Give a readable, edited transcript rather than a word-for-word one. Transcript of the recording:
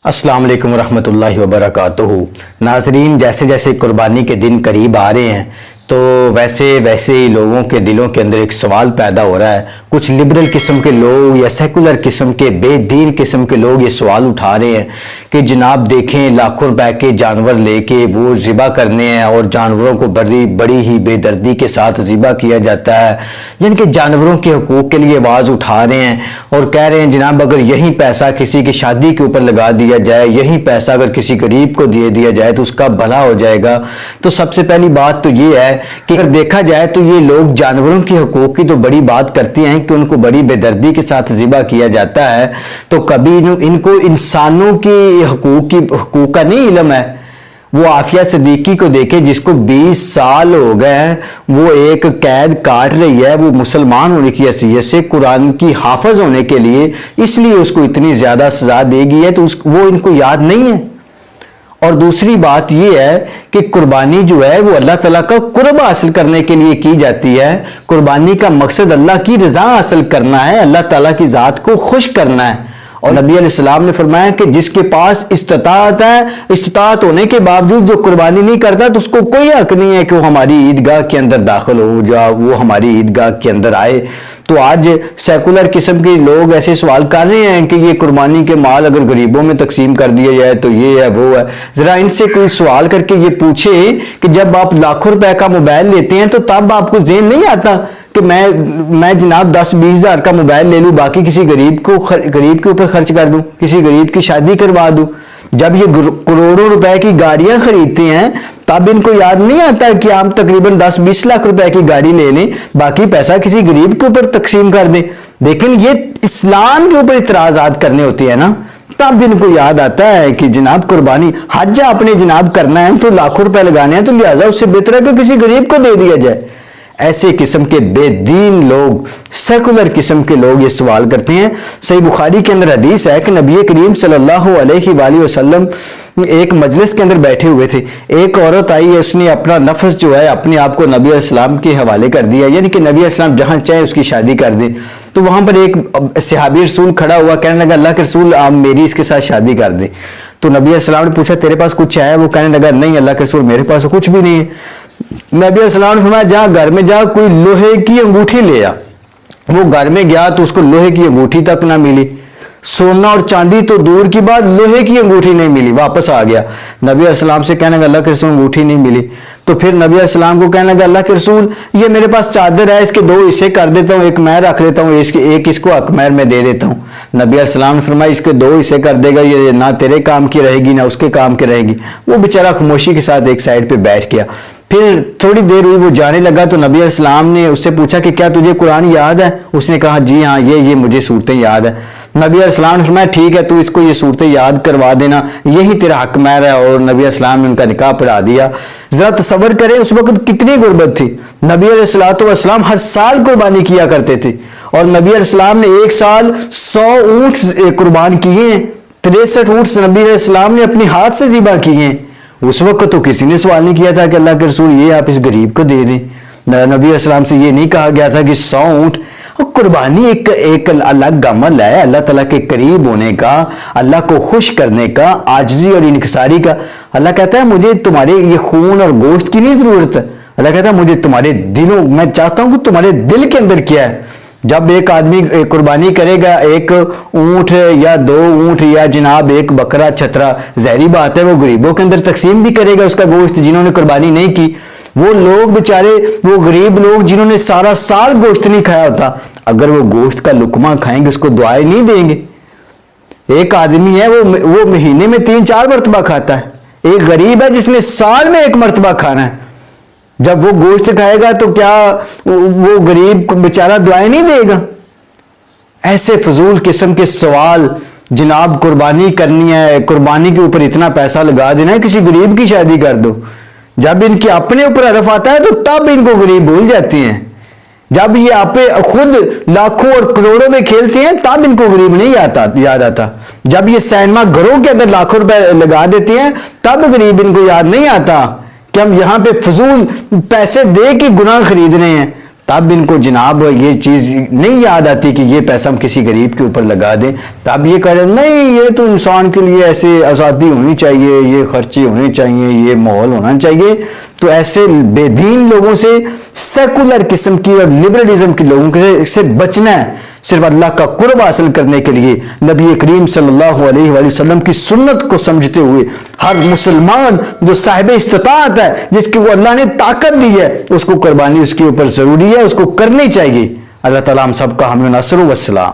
अस्सलाम वालेकुम रहमत ुल्लाहि व बरकातुहू। नाजरीन, जैसे जैसे कुर्बानी के दिन करीब आ रहे हैं तो वैसे वैसे ही लोगों के दिलों के अंदर एक सवाल पैदा हो रहा है। कुछ लिबरल किस्म के लोग या सेकुलर किस्म के बेदीन किस्म के लोग ये सवाल उठा रहे हैं कि जनाब देखें, लाखों रुपए के जानवर लेके वो ज़िबा करने हैं और जानवरों को बड़ी ही बेदर्दी के साथ ज़िबा किया जाता है। यानी कि जानवरों के हकूक़ के लिए आवाज़ उठा रहे हैं और कह रहे हैं जनाब अगर यही पैसा किसी की शादी के ऊपर लगा दिया जाए, यही पैसा अगर किसी गरीब को दे दिया जाए तो उसका भला हो जाएगा। तो सबसे पहली बात तो ये है कि अगर देखा जाए तो ये लोग जानवरों के हकूक़ की तो बड़ी बात करते हैं कि उनको बड़ी बेदर्दी के साथ ज़िबा किया जाता है, तो कभी इनको इंसानों के हकूक़ का नहीं इल्म है। वो आफिया सिद्दीकी को देखे जिसको 20 साल हो गए हैं, वो एक कैद काट रही है, वो मुसलमान होने की हैसियत से कुरान की हाफिज होने के लिए, इसलिए उसको इतनी ज्यादा सजा देगी है तो वो इनको याद नहीं है। और दूसरी बात यह है कि कुर्बानी जो है वो अल्लाह ताला का कुर्ब हासिल करने के लिए की जाती है। कुर्बानी का मकसद अल्लाह की रजा हासिल करना है, अल्लाह ताला की ज़ात को खुश करना है। और नबी अलैहिस्सलाम ने फरमाया कि जिसके पास इस्तिताअत है, इस्तिताअत होने के बावजूद जो कुर्बानी नहीं करता तो उसको कोई हक नहीं है कि वो हमारी ईदगाह के अंदर दाखिल हो जाए, वो हमारी ईदगाह के अंदर आए। तो आज सेकुलर किस्म के लोग ऐसे सवाल कर रहे हैं कि ये कुर्बानी के माल अगर गरीबों में तकसीम कर दिया जाए तो ये है वो है। जरा इनसे कोई सवाल करके ये पूछे कि जब आप लाखों रुपए का मोबाइल लेते हैं तो तब आपको ज़हन नहीं आता कि मैं जनाब 10-20 हज़ार का मोबाइल ले लूं, बाकी किसी गरीब के ऊपर खर्च कर दूं, किसी गरीब की शादी करवा दूं। जब ये करोड़ों रुपए की गाड़ियां खरीदते हैं तब इनको याद नहीं आता कि आप तकरीबन 10-20 लाख रुपए की गाड़ी ले लें, बाकी पैसा किसी गरीब के ऊपर तकसीम कर दें। लेकिन ये इस्लाम के ऊपर इतराजात करने होते हैं ना, तब इनको याद आता है कि जनाब कुर्बानी हज आपने जनाब करना है तो लाखों रुपए लगाने हैं, तो लिहाजा उससे बेहतर है कि किसी गरीब को दे दिया जाए। ऐसे किस्म के बेदीन लोग, सेकुलर किस्म के लोग ये सवाल करते हैं। सही बुखारी के अंदर हदीस है कि नबी करीम सल्लल्लाहु अलैहि वसल्लम एक मजलिस के अंदर बैठे हुए थे। एक औरत आई है, उसने अपना नफ्स जो है अपने आप को नबी अलैहिस्सलाम के हवाले कर दिया, यानी कि नबी अलैहिस्सलाम जहां चाहे उसकी शादी कर दे। तो वहां पर एक सहाबी रसूल खड़ा हुआ, कहने लगा अल्लाह के रसूल आप मेरी इसके साथ शादी कर दे। तो नबी अलैहिस्सलाम ने पूछा तेरे पास कुछ है? वो कहने लगा नहीं अल्लाह के रसूल मेरे पास कुछ भी नहीं है। नबी अलैहिस्सलाम ने फरमाया जा घर में जा, कोई लोहे की अंगूठी ले आ। वो घर में गया तो उसको लोहे की अंगूठी तक ना मिली, सोना और चांदी तो दूर की बात, लोहे की अंगूठी नहीं मिली। वापस आ गया, नबी अलैहिस्सलाम से कहने लगा अल्लाह के रसूल अंगूठी नहीं मिली। तो फिर नबी अलैहिस्सलाम को कहने लगा अल्लाह के रसूल ये मेरे पास चादर है, इसके 2 हिस्से कर देता हूँ, एक मैं रख लेता हूँ, एक इसको अकमैर में दे देता हूँ। नबी अलैहिस्सलाम ने फरमाया इसके 2 हिस्से कर देगा, ये ना तेरे काम की रहेगी ना उसके काम की रहेगी। वो बेचारा खामोशी के साथ एक साइड पे बैठ गया। फिर थोड़ी देर हुई, वो जाने लगा तो नबी अलैहिस्सलाम ने उससे पूछा कि क्या तुझे कुरान याद है? उसने कहा जी हाँ, ये मुझे सूरतें याद है। नबी अलैहिस्सलाम ने फरमाया ठीक है, तू इसको ये सूरतें याद करवा देना, यही तेरा हक मैर है। और नबी अलैहिस्सलाम ने उनका निकाह पढ़ा दिया। जरा तसव्वुर करें उस वक्त कितनी गुर्बत थी। नबी अलैहिस्सलाम हर साल कुर्बानी किया करते थे और नबी अलैहिस्सलाम ने एक साल 100 ऊँट कुर्बान किए हैं। 63 ऊँट नबी अलैहिस्सलाम ने अपने हाथ से ज़िबा किए हैं। उस वक्त तो किसी ने सवाल नहीं किया था कि अल्लाह के रसूल ये आप इस गरीब को दे दें। नबी अलैहिस्सलाम से ये नहीं कहा गया था कि 100 ऊँट। कुर्बानी एक अलग अमल है, अल्लाह ताला के करीब होने का, अल्लाह को खुश करने का, आजिज़ी और इनकिसारी का। अल्लाह कहता है मुझे तुम्हारे ये खून और गोश्त की नहीं जरूरत है, अल्लाह कहता है मुझे तुम्हारे दिलों, मैं चाहता हूं कि तुम्हारे दिल के अंदर क्या है। जब एक आदमी कुर्बानी करेगा, एक ऊँट या 2 ऊँट या जनाब एक बकरा छतरा, जहरी बात है वो गरीबों के अंदर तकसीम भी करेगा उसका गोश्त जिन्होंने कुर्बानी नहीं की। वो लोग बेचारे, वो गरीब लोग जिन्होंने सारा साल गोश्त नहीं खाया होता, अगर वो गोश्त का लुकमा खाएंगे उसको दुआएं नहीं देंगे। एक आदमी है वो महीने में 3-4 मरतबा खाता है, एक गरीब है जिसने साल में 1 मरतबा खाना है। जब वो गोश्त खाएगा तो क्या वो गरीब बेचारा दुआएं नहीं देगा? ऐसे फजूल किस्म के सवाल, जनाब कुर्बानी करनी है, कुर्बानी के ऊपर इतना पैसा लगा देना है, किसी गरीब की शादी कर दो। जब इनके अपने ऊपर हरफ आता है तो तब इनको गरीब भूल जाती हैं। जब ये आपे खुद लाखों और करोड़ों में खेलते हैं तब इनको गरीब नहीं याद आता। जब ये सिनेमा घरों के अंदर लाखों रुपए लगा देते हैं तब गरीब इनको याद नहीं आता कि हम यहाँ पे फजूल पैसे दे के गुनाह खरीद रहे हैं। تب ان کو جناب یہ چیز نہیں یاد آتی کہ یہ پیسہ ہم کسی غریب کے اوپر لگا دیں، تب یہ کہہ رہے نہیں یہ تو انسان کے لیے ایسے آزادی ہونی چاہیے، یہ خرچے ہونے چاہیے، یہ ماحول ہونا چاہیے۔ تو ایسے بے دین لوگوں سے، سیکولر قسم کی اور لبرلزم کے لوگوں سے بچنا ہے۔ صرف اللہ کا قرب حاصل کرنے کے لیے نبی کریم صلی اللہ علیہ وآلہ وسلم کی سنت کو سمجھتے ہوئے ہر مسلمان جو صاحب استطاعت ہے، جس کی وہ اللہ نے طاقت دی ہے، اس کو قربانی اس کے اوپر ضروری ہے، اس کو کرنی چاہیے۔ اللہ تعالی ہم سب کا حامی و ناصر و السلام۔